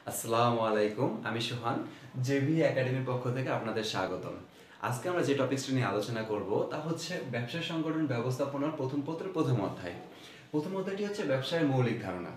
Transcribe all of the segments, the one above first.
আসসালামু আলাইকুম, আমি সোহান। জেবি একাডেমির পক্ষ থেকে আপনাদের স্বাগতম। আজকে আমরা যে টপিকসটা নিয়ে আলোচনা করব তা হচ্ছে ব্যবসা সংগঠন ব্যবস্থাপনার প্রথম পত্রের প্রথম অধ্যায়। প্রথম অধ্যায়টি হচ্ছে ব্যবসায়ের মৌলিক ধারণা।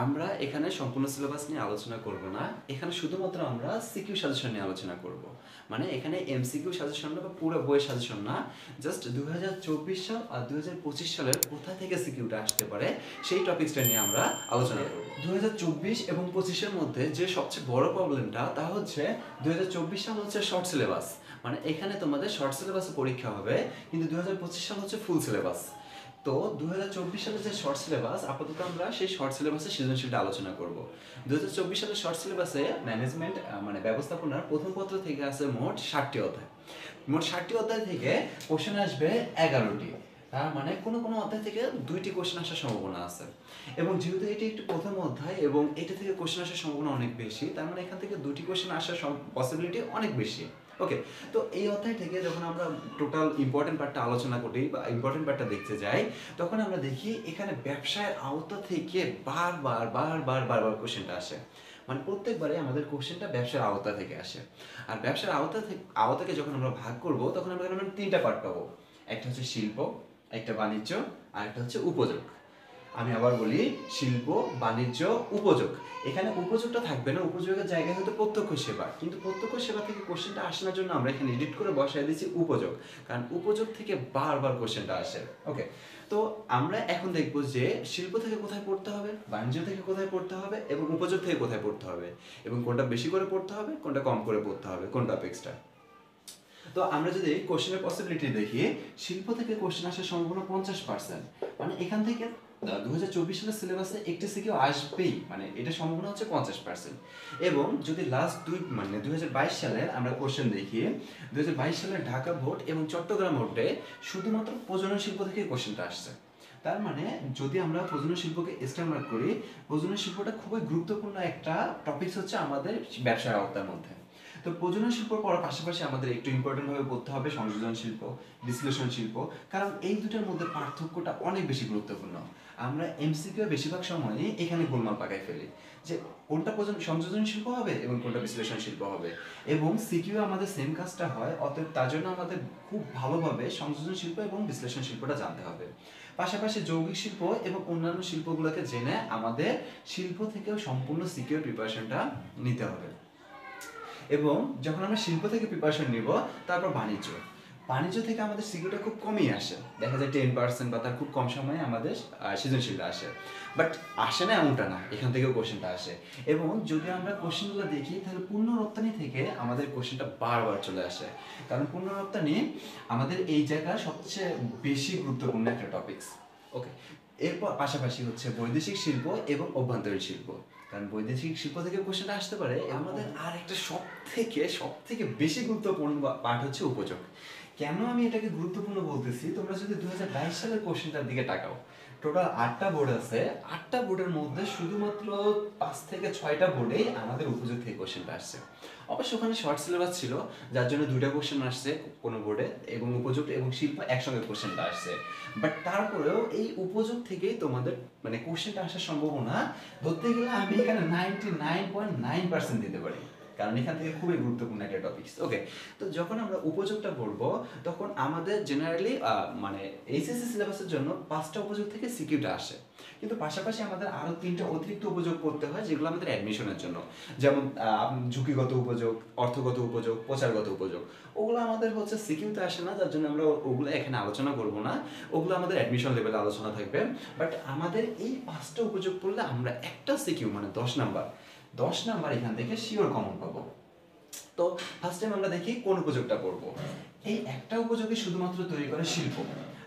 আমরা এখানে সম্পূর্ণ সিলেবাস নিয়ে আলোচনা করব না, এখানে শুধুমাত্র আমরা সিকিউ সাজেশন নিয়ে আলোচনা করব। মানে এখানে এমসিকিউ সাজেশন না বা পুরো বইয়ের সাজেশন না, জাস্ট 2024 সাল আর 2025 সালের কোথা থেকে সিকিউটা আসতে পারে সেই টপিকসটা নিয়ে আমরা আলোচনা করব। 2024 এবং 25-এর মধ্যে যে সবচেয়ে বড় প্রবলেমটা তা হচ্ছে 2024 সাল হচ্ছে শর্ট সিলেবাস, মানে এখানে তোমাদের শর্ট সিলেবাসে পরীক্ষা হবে, কিন্তু 2025 সাল হচ্ছে ফুল সিলেবাস। তো 2024 সালের যে শর্ট সিলেবাস, আপাতত আমরা সেই শর্ট সিলেবাসে সৃজনশীলটা আলোচনা করব। 2024 সালের শর্ট সিলেবাসে ম্যানেজমেন্ট মানে ব্যবস্থাপনার প্রথম পত্র থেকে আছে মোট 60টি অধ্যায়। মোট 60টি অধ্যায় থেকে কোশ্চেন আসবে 11টি। তার মানে কোনো কোনো অধ্যায় থেকে 2টি কোশ্চেন আসার সম্ভাবনা আছে। এবং যেহেতু এটি একটি প্রথম অধ্যায় এবং এটা থেকে কোশ্চেন আসার সম্ভাবনা অনেক বেশি, তার মানে এখান থেকে 2টি কোশ্চেন আসার পসিবিলিটি অনেক বেশি। ওকে, তো এই অধ্যায় থেকে যখন আমরা টোটাল ইম্পর্টেন্ট পার্টটা আলোচনা করি বা ইম্পর্টেন্ট পার্টটা দেখতে যাই, তখন আমরা দেখি এখানে ব্যবসায়ের আওতা থেকে বারবার বারবার বারবার কোশ্চেনটা আসে। মানে প্রত্যেকবারে আমাদের কোশ্চেনটা ব্যবসার আওতা থেকে আসে। আর ব্যবসার আওতাকে যখন আমরা ভাগ করব, তখন আমরা 3টা পার্ট পাবো। একটা হচ্ছে শিল্প, একটা বাণিজ্য, আর একটা হচ্ছে উপযোগ। আমি আবার বলি, শিল্প, বাণিজ্য, উপযোগ। এখানে উপযোগটা থাকবে না, উপযোগের জায়গায় হয়তো প্রত্যক্ষ সেবা, কিন্তু প্রত্যক্ষ সেবা থেকে কোশ্চেনটা আসার জন্য আমরা এখানে এডিট করে বসাই দিচ্ছি উপযোগ, কারণ উপযোগ থেকে বারবার কোশ্চেনটা আসে। ওকে, তো আমরা এখন দেখবো যে শিল্প থেকে কোথায় পড়তে হবে, বাণিজ্য থেকে কোথায় পড়তে হবে এবং উপযোগ থেকে কোথায় পড়তে হবে, এবং কোনটা বেশি করে পড়তে হবে, কোনটা কম করে পড়তে হবে, কোন টপিক্সটা। তো আমরা যদি কোশ্চেনের পসিবিলিটি দেখি, শিল্প থেকে কোশ্চেন আসার সম্ভাবনা 50%। মানে এখান থেকে 2024 সালের সিলেবাসে একটি সিকিউ আসবেই, মানে এটা সম্ভাবনা হচ্ছে 50%। এবং যদি লাস্ট মানে 2022 সালের আমরা কোশ্চেন দেখি, 2022 সালের ঢাকা বোর্ড এবং চট্টগ্রাম বোর্ডে শুধুমাত্র প্রজনন শিল্প থেকে কোশ্চেনটা আসছে। তার মানে যদি আমরা প্রজনন শিল্পকে স্টার মার্ক করি, প্রজনন শিল্পটা খুবই গুরুত্বপূর্ণ একটা টপিকস হচ্ছে আমাদের ব্যবসার আওতার মধ্যে। তো প্রজনন শিল্প পড়ার পাশাপাশি আমাদের একটু ইম্পর্টেন্ট ভাবে পড়তে হবে সংযোজন শিল্প, বিশ্লেষণ শিল্প, কারণ এই দুটার মধ্যে পার্থক্যটা অনেক বেশি গুরুত্বপূর্ণ। আমরা এমসিকিউ বেশিরভাগ সময় এখানে গোলমাল পাকাই ফেলি যে কোনটা সংযোজন শিল্প হবে এবং কোনটা বিশ্লেষণ শিল্প হবে, এবং সিকিউ আমাদের সেম কাজটা হয়, অতএব তার জন্য আমাদের খুব ভালোভাবে সংযোজন শিল্প এবং বিশ্লেষণ শিল্পটা জানতে হবে। পাশাপাশি যৌগিক শিল্প এবং অন্যান্য শিল্পগুলোকে জেনে আমাদের শিল্প থেকেও সম্পূর্ণ সিকিউর প্রিপারেশনটা নিতে হবে। এবং যখন আমরা শিল্প থেকে প্রিপারেশন নিব, তারপর বাণিজ্য। বাণিজ্য থেকে আমাদের সিকিউটা খুব কমই আসে, দেখা যায় 10% বা তার খুব কম সময়ে আমাদের সৃজনশীলটা আসে। বাট আসে না এমনটা না, এখান থেকেও কোশ্চেনটা আসে। এবং যদি আমরা কোশ্চেনগুলো দেখি, তাহলে পণ্য রপ্তানি থেকে আমাদের কোশ্চেনটা বারবার চলে আসে, কারণ পণ্য রপ্তানি আমাদের এই জায়গায় সবচেয়ে বেশি গুরুত্বপূর্ণ একটা টপিকস। ওকে, এরপর পাশাপাশি হচ্ছে বৈদেশিক শিল্প এবং অভ্যন্তরীণ শিল্প, কারণ বৈদেশিক শিল্প থেকে কোশ্চেনটা আসতে পারে। আমাদের আর একটা সব থেকে বেশি গুরুত্বপূর্ণ পার্ট হচ্ছে উপযোগ। কেন আমি এটাকে গুরুত্বপূর্ণ বলতেছি, তোমরা যদি 2022 সালের কোশ্চেনটার দিকে তাকাও, টোটাল 8টা বোর্ড আছে, 8টা বোর্ডের মধ্যে শুধুমাত্র 5 থেকে 6টা বোর্ডেই আমাদের উপযোগ থেকে কোশ্চেনটা আসছে। অবশ্য ওখানে শর্ট সিলেবাস ছিল, যার জন্য 2টা কোশ্চেন আসছে কোনো বোর্ডে, এবং উপযোগ এবং শিল্প একসঙ্গে কোশ্চেনটা আসছে। বাট তারপরেও এই উপযোগ থেকেই তোমাদের মানে কোশ্চেনটা আসার সম্ভাবনা ধরতে গেলে আমি এখানে 99.9% দিতে পারি, কারণ এখান থেকে খুবই গুরুত্বপূর্ণ একটা টপিক। ওকে, তো যখন আমরা উপযোগটা পড়ব, তখন আমাদের জেনারেলি মানে এইচএসসি সিলেবাসের জন্য 5টা উপযোগ থেকে সিকিউটা আসে, কিন্তু পাশাপাশি আমাদের আরও 3টা অতিরিক্ত উপযোগ পড়তে হয়, যেগুলো আমাদের অ্যাডমিশনের জন্য, যেমন ঝুঁকিগত উপযোগ, অর্থগত উপযোগ, প্রচারগত উপযোগ। ওগুলো আমাদের হচ্ছে সিকিউতে আসে না, যার জন্য আমরা ওগুলো এখানে আলোচনা করব না, ওগুলো আমাদের অ্যাডমিশন লেভেলে আলোচনা থাকবে। বাট আমাদের এই 5টা উপযোগ পড়লে আমরা একটা সিকিউ মানে 10 নাম্বার এখান থেকে শিওর কমন পাবো। তো ফার্স্ট টাইম আমরা দেখি কোন উপযোগটা পড়ব। এই একটা উপযোগে শুধুমাত্র তৈরি করে শিল্প।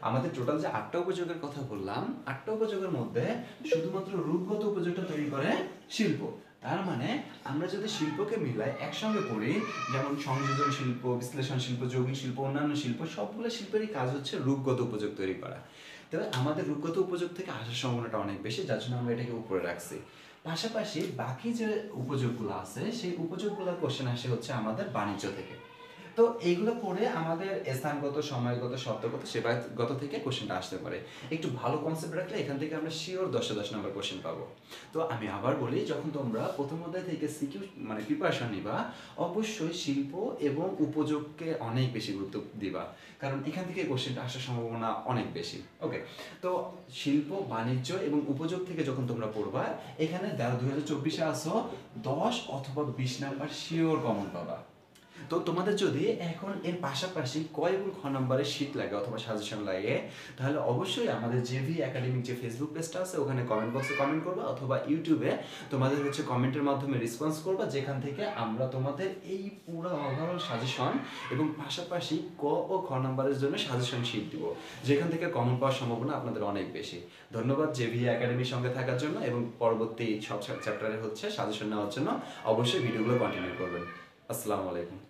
আমাদের টোটাল যে 8টা উপযোগের কথা বললাম, 8টা উপযোগের মধ্যে শুধুমাত্র রূপগত উপযোগটা তৈরি করে শিল্প। তার মানে আমরা যদি শিল্পকে মিলাই একসঙ্গে পড়ি, যেমন সংযোজন শিল্প, বিশ্লেষণ শিল্প, যৌগিক শিল্প, অন্যান্য শিল্প, সবগুলো শিল্পেরই কাজ হচ্ছে রূপগত উপযোগ তৈরি করা। তবে আমাদের রূপগত উপযোগ থেকে আসার সম্ভাবনাটা অনেক বেশি, যার জন্য আমরা এটাকে উপরে রাখছি। পাশাপাশি বাকি যে উপযোগগুলো আছে, সেই উপযোগগুলোর কোশ্চেন আসে হচ্ছে আমাদের বাণিজ্য থেকে। তো তো এইগুলো পড়ে আমাদের স্থানগত, সময়গত, শব্দগত, সেবাগত থেকে কোশ্চেনটা আসতে পারে। একটু ভালো কনসেপ্ট রাখলে এখান থেকে আমরা শিওর 10 এ 10 নাম্বার কোশ্চেন পাবো। তো আমি আবার বলি, যখন তোমরা প্রথম অধ্যায় থেকে সিকিউ মানে প্রিপারেশন নিবা, অবশ্যই শিল্প এবং উপযোগকে অনেক বেশি গুরুত্ব দিবা, কারণ এখান থেকে কোশ্চেনটা আসার সম্ভাবনা অনেক বেশি। ওকে, তো শিল্প, বাণিজ্য এবং উপযোগ থেকে যখন তোমরা পড়বা, এখানে 2024-এ আসো 10 অথবা 20 নাম্বার শিওর কমন পাবা। তো তোমাদের যদি এখন এর পাশাপাশি কয় এবং খ নাম্বারের শীট লাগে অথবা সাজেশন লাগে, তাহলে অবশ্যই আমাদের জেভি একাডেমিক যে ফেসবুক পেজটা আছে ওখানে কমেন্ট বক্সে কমেন্ট করবা, অথবা ইউটিউবে তোমাদের কমেন্টের মাধ্যমে রেসপন্স করবা, যেখান থেকে আমরা তোমাদের এই পুরো ওভারঅল সাজেশন এবং পাশাপাশি ক ও খ নাম্বারের জন্য সাজেশন শীট দিব, যেখান থেকে কমন পাওয়ার সম্ভাবনা আপনাদের অনেক বেশি। ধন্যবাদ জেভি একাডেমির সঙ্গে থাকার জন্য, এবং পরবর্তী সব চ্যাপ্টারে সাজেশন নেওয়ার জন্য অবশ্যই ভিডিওগুলো কন্টিনিউ করবেন। আসসালামু আলাইকুম।